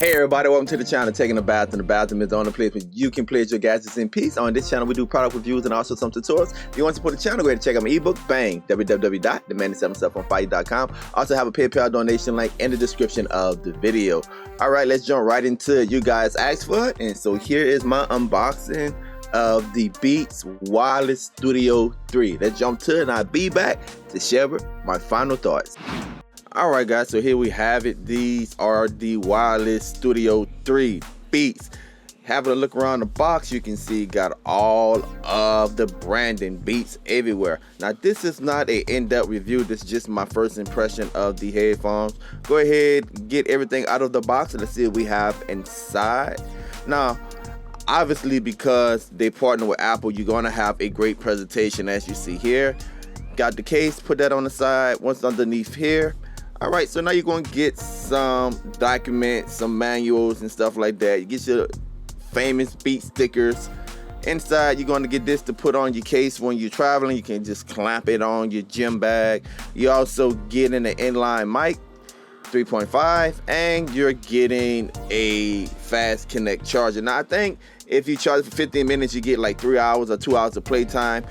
Hey everybody, welcome to the channel Taking a Bath, and the bathroom is the only place where you can place your gadgets in peace. On this channel we do product reviews and also some tutorials. If you want to support the channel, go ahead and check out my ebook, bang, www.theman7stufonfire.com. Also have a PayPal donation link in the description of the video. Alright, let's jump right into it. You guys asked for it, and so here is my unboxing of the Beats Wireless Studio 3. Let's jump to it and I'll be back to share my final thoughts. Alright guys, so here we have it. These are the Wireless Studio 3 Beats. Having a look around the box, you can see got all of the branding, Beats everywhere. Now this is not an in-depth review, this is just my first impression of the headphones. Go ahead, get everything out of the box and let's see what we have inside. Now obviously because they partner with Apple, you're going to have a great presentation as you see here. Got the case, put that on the side, what's underneath here. Alright, so now you're going to get some documents, some manuals and stuff like that. You get your famous Beat stickers. Inside, you're going to get this to put on your case when you're traveling. You can just clamp it on your gym bag. You also get an inline mic, 3.5, and you're getting a fast connect charger. Now, I think if you charge for 15 minutes, you get like 3 hours or 2 hours of playtime.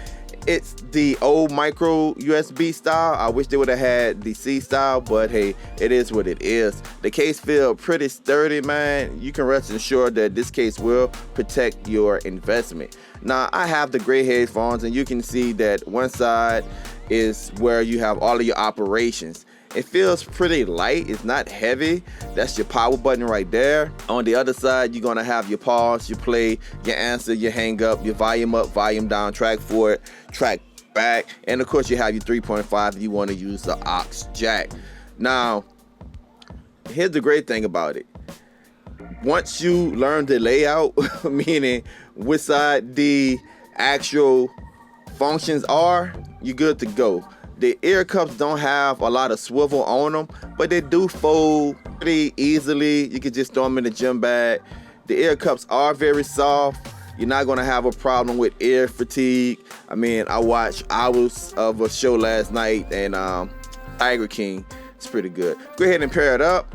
It's the old micro USB style. I wish they would have had the C style, but hey, it is what it is. The case feels pretty sturdy, man. You can rest assured that this case will protect your investment. Now, I have the gray headphones, and you can see that one side is where you have all of your operations. It feels pretty light, it's not heavy. That's your power button right there. On the other side, you're gonna have your pause, your play, your answer, your hang up, your volume up, volume down, track forward, track back, and of course you have your 3.5 if you wanna use the aux jack. Now, here's the great thing about it. Once you learn the layout, meaning which side the actual functions are, you're good to go. The ear cups don't have a lot of swivel on them, but they do fold pretty easily. You can just throw them in the gym bag. The ear cups are very soft. You're not gonna have a problem with ear fatigue. I mean, I watched hours of a show last night, and Tiger King, it's pretty good. Go ahead and pair it up.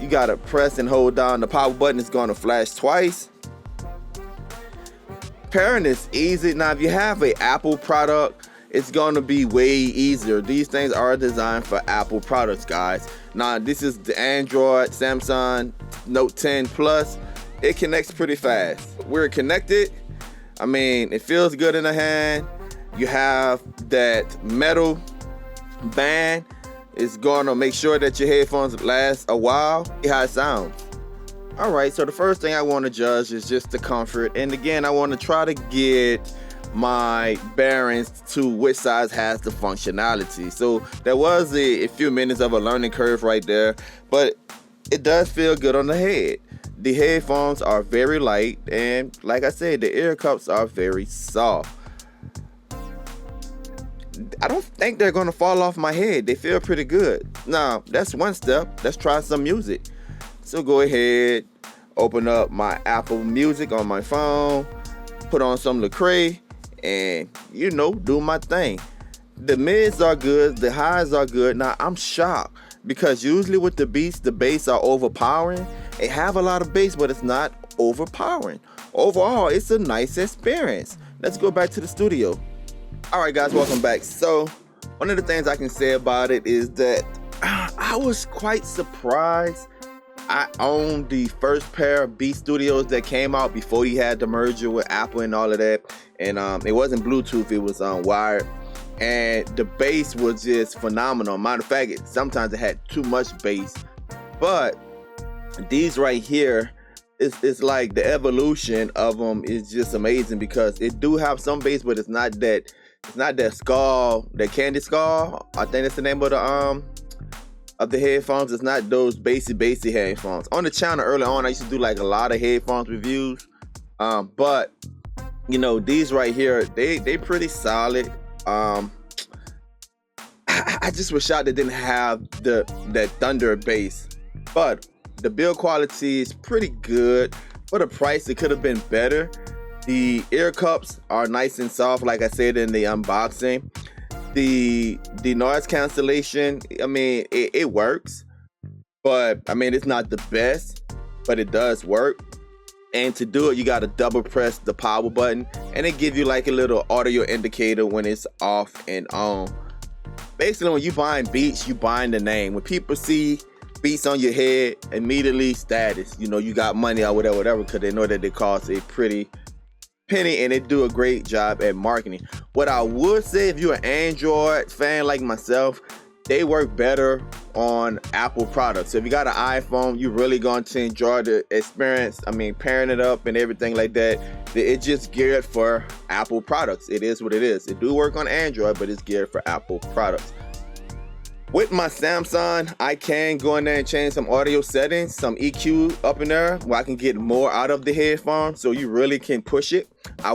You gotta press and hold down. The power button is gonna flash twice. Pairing is easy. Now, if you have an Apple product, it's gonna be way easier. These things are designed for Apple products, guys. Now, this is the Android Samsung Note 10 Plus. It connects pretty fast. We're connected. I mean, it feels good in the hand. You have that metal band. It's gonna make sure that your headphones last a while. See how it sounds. All right, so the first thing I wanna judge is just the comfort. And again, I wanna try to get my bearings to which size has the functionality. So there was a few minutes of a learning curve right there, but it does feel good on the head. The headphones are very light, and like I said, the ear cups are very soft. I don't think they're gonna fall off my head. They feel pretty good. Now, that's one step. Let's try some music. So go ahead, open up my Apple Music on my phone, put on some Lecrae, and you know, do my thing. The mids are good, the highs are good. Now I'm shocked because usually with the Beats, the bass are overpowering. They have a lot of bass, but it's not overpowering. Overall, it's a nice experience. Let's go back to the studio. All right guys, welcome back. So one of the things I can say about it is that I was quite surprised. I owned the first pair of Beat Studios that came out before you had the merger with Apple and all of that. And it wasn't Bluetooth, it was wired. And the bass was just phenomenal. Matter of fact, sometimes it had too much bass. But these right here, it's like the evolution of them is just amazing because it do have some bass, but it's not that skull, that candy skull. I think that's the name of the headphones. It's not those bassy headphones. On the channel early on, I used to do like a lot of headphones reviews, but you know, these right here, they pretty solid. I just was shocked they didn't have that thunder bass, but the build quality is pretty good. For the price, it could have been better. The ear cups are nice and soft, like I said in the unboxing. The noise cancellation, I mean, it works. but I mean, it's not the best, but it does work. And to do it, you got to double press the power button, and it gives you like a little audio indicator when it's off and on. Basically, when you buying Beats, you buying the name. When people see Beats on your head, immediately status, you know, you got money or whatever, because they know that they cost a pretty penny, and they do a great job at marketing. What I would say, if you're an Android fan like myself, they work better on Apple products. So if you got an iPhone, you're really going to enjoy the experience. I mean, pairing it up and everything like that. It's just geared for Apple products. It is what it is. It do work on Android, but it's geared for Apple products. With my Samsung, I can go in there and change some audio settings, some EQ up in there, where I can get more out of the headphone, so you really can push it. I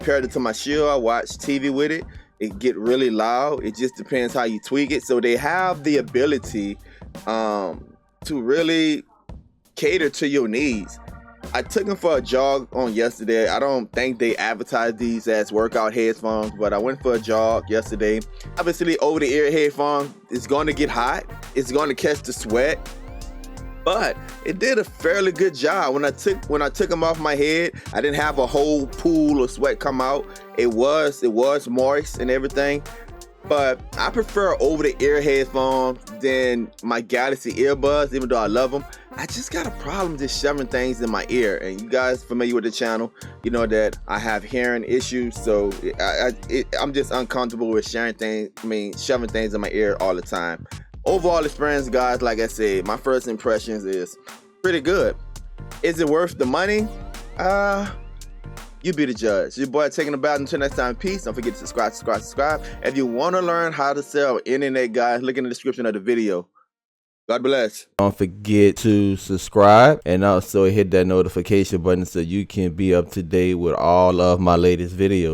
paired it to my Shield. I watch TV with it. It get really loud. It just depends how you tweak it. So they have the ability to really cater to your needs. I took them for a jog on yesterday. I don't think they advertise these as workout headphones, but I went for a jog yesterday. Obviously, over-the-ear headphones, it's going to get hot. It's going to catch the sweat. But it did a fairly good job. When I took them off my head, I didn't have a whole pool of sweat come out. It was moist and everything. But I prefer over-the-ear headphones than my Galaxy earbuds, even though I love them. I just got a problem just shoving things in my ear. And you guys familiar with the channel, you know that I have hearing issues. So I'm just uncomfortable with shoving things in my ear all the time. Overall experience, guys, like I said, my first impressions is pretty good. Is it worth the money? You be the judge. Your boy taking a bow. Until next time, peace. Don't forget to subscribe. If you want to learn how to sell internet, guys, look in the description of the video. God bless. Don't forget to subscribe and also hit that notification button so you can be up to date with all of my latest videos.